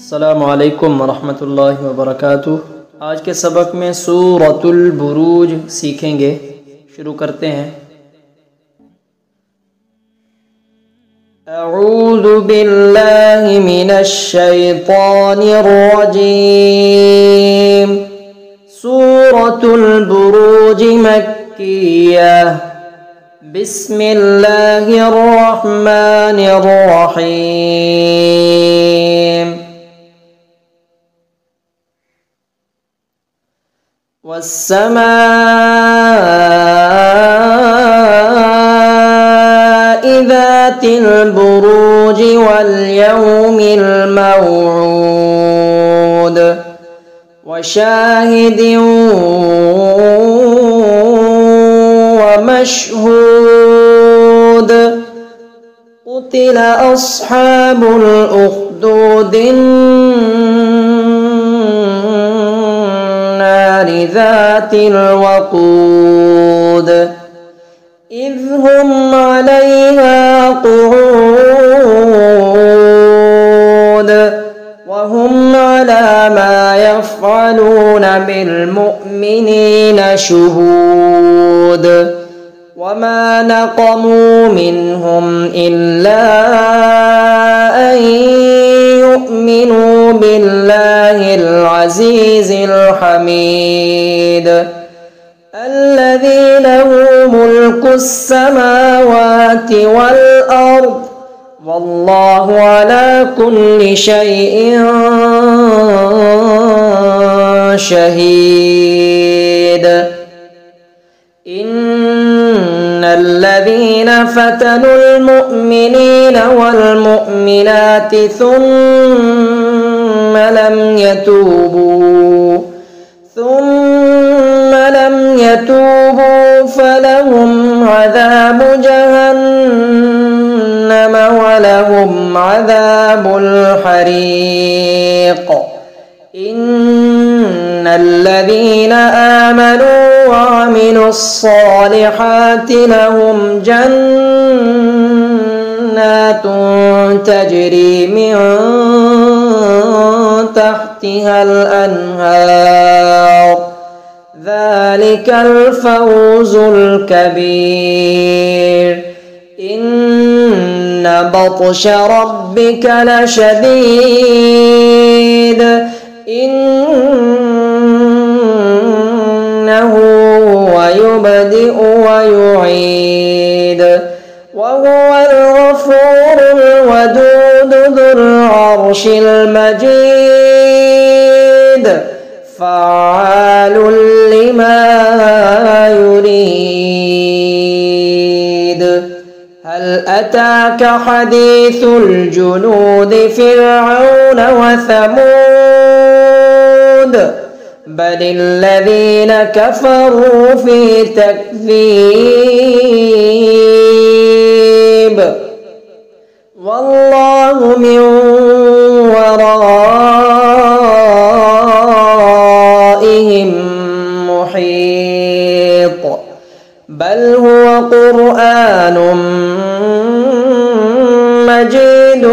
अस्सलामु अलैकुम वरहमतुल्लाहि वबरकातुह। आज के सबक में सूरतुल बुरूज सीखेंगे। शुरू करते हैं। अऊज़ु बिल्लाहि मिनश शैतानिर रजीम। सूरतुल बुरूज मक्किय्यह। बिस्मिल्लाहिर रहमानिर रहीम। वस्समाइ ज़ातिल बुरूज वल यौमिल मौऊद वशाहिदिन वमशहूद। क़ुतिल अस्हाबुल उख़्दूद ज़ातिल वक़ूद इज़ हुम अलैहा क़ुऊद वहुम अला मा यफ़अलून बिल मुअमिनीन शुहूद। वमा नक़मू मिनहुम इल्ला अन युमिनू बिल्लाहिल अज़ीज़िल हमीद अल्लज़ी लहू मुल्कुस समावाति वल अर्द वल्लाहु अला कुल्लि शैइन शहीद। इन्नल्लज़ीना फ़तनुल मुअमिनीन वल मुअमिनाति ثم لم يتوبوا فلهم عذاب جهنم ولهم عذاب الحريق. إن الذين آمنوا وعملوا الصالحات لهم جنات تجري من تحتها الأنهار ذلك الفوز الكبير. إن بطش ربك لشديد إنه هو يبدئ ويعيد وهو الغفور الودود ذو العرش المجيد فعال لما يريد. هل أتاك حديث الجنود فرعون وثمود بل الذين كفروا في تكذيب والله من ورائهم محيط. بل هو قرآن مجيد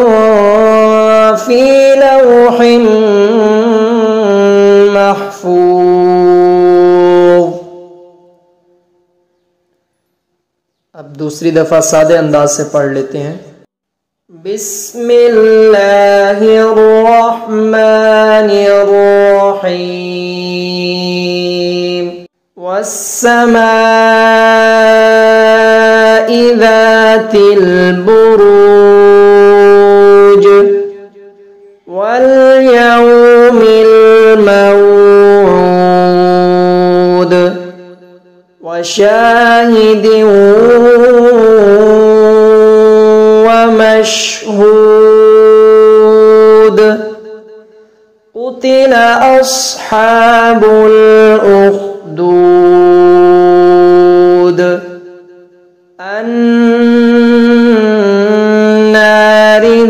في لوح महफूज। अब दूसरी दफा सादे अंदाज से पढ़ लेते हैं। बिस्मिल्लाहिर्रहमानिर्रहीम। वस्समाइ ज़ातिल बुरूज वल यौमिल मौऊद वशाहिदिन वमशहूद। क़ुतिल अस्हाबुल उख़्दूद अन्नारि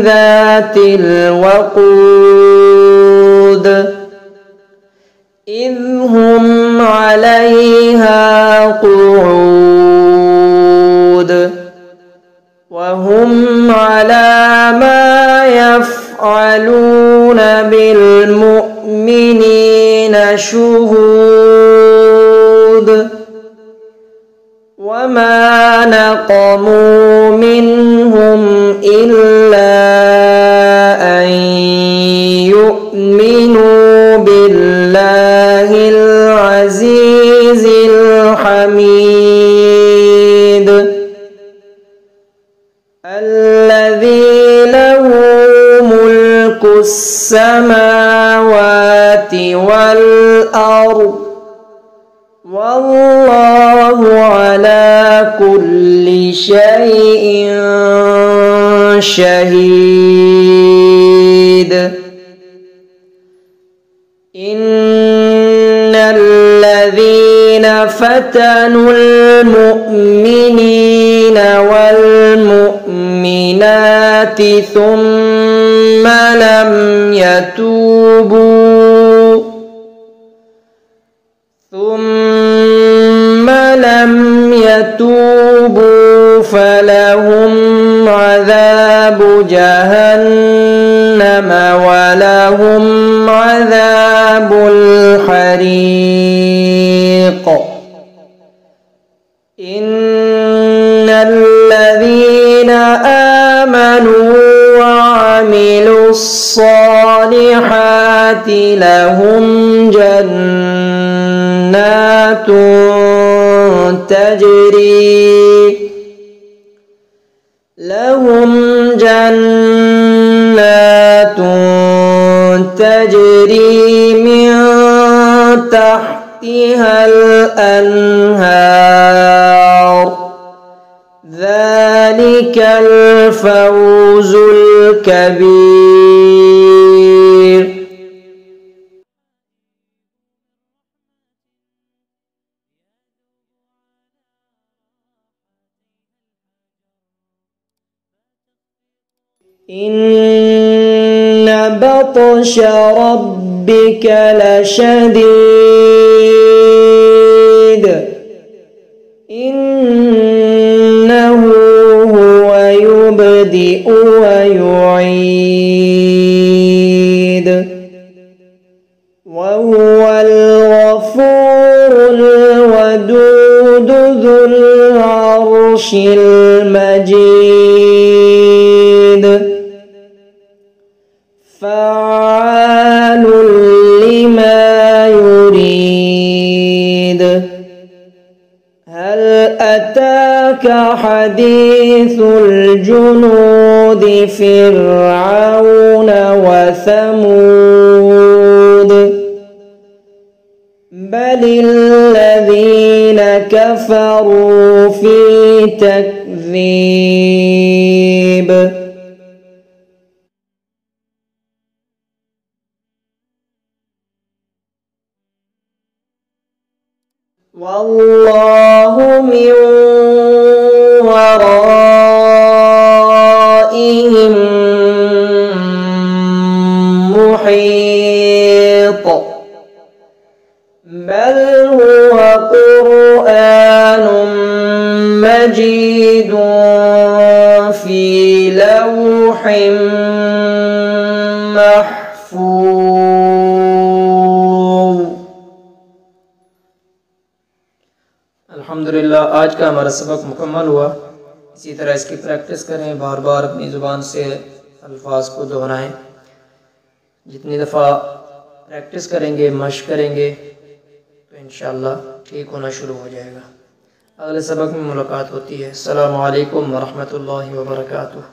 ज़ातिल वक़ूद इज़ हुम अलैहा क़ुऊद वहुम अला मा यफ़अलून للمؤمنين شهود وما نقموا منهم إلا أن يؤمنوا بالله العزيز الحميد الذي له ملك السماوات والأرض والله على كل شيء شهيد. إن الذين فتنوا المؤمنين والمؤمنات ثم لم يتوبوا فلهم عذاب جهنم ولهم عذاب الحريق. إن الذين آمنوا وعملوا الصالحات لهم جنات تجري من تحتها الأنهار ذلك الفوز الكبير. إن بطش ربك لشديد إنه هو يبدئ ويعيد وهو الغفور الودود ذو العرش المجيد فعال لما يريد. هل أتاك حديث الجنود فرعون وثمود بل الذين كفروا في تكذيب. والله من ورائهم محيط بل هو قرآن مجيد في لوح محفوظ. अल्हम्दुलिल्लाह आज का हमारा सबक मुकम्मल हुआ। इसी तरह इसकी प्रैक्टिस करें, बार बार अपनी ज़ुबान से अल्फाज को दोहराएं। जितनी दफ़ा प्रैक्टिस करेंगे, मश्क करेंगे तो इंशाअल्लाह ठीक होना शुरू हो जाएगा। अगले सबक में मुलाकात होती है। अस्सलामु अलैकुम व रहमतुल्लाहि व बरकातुहू।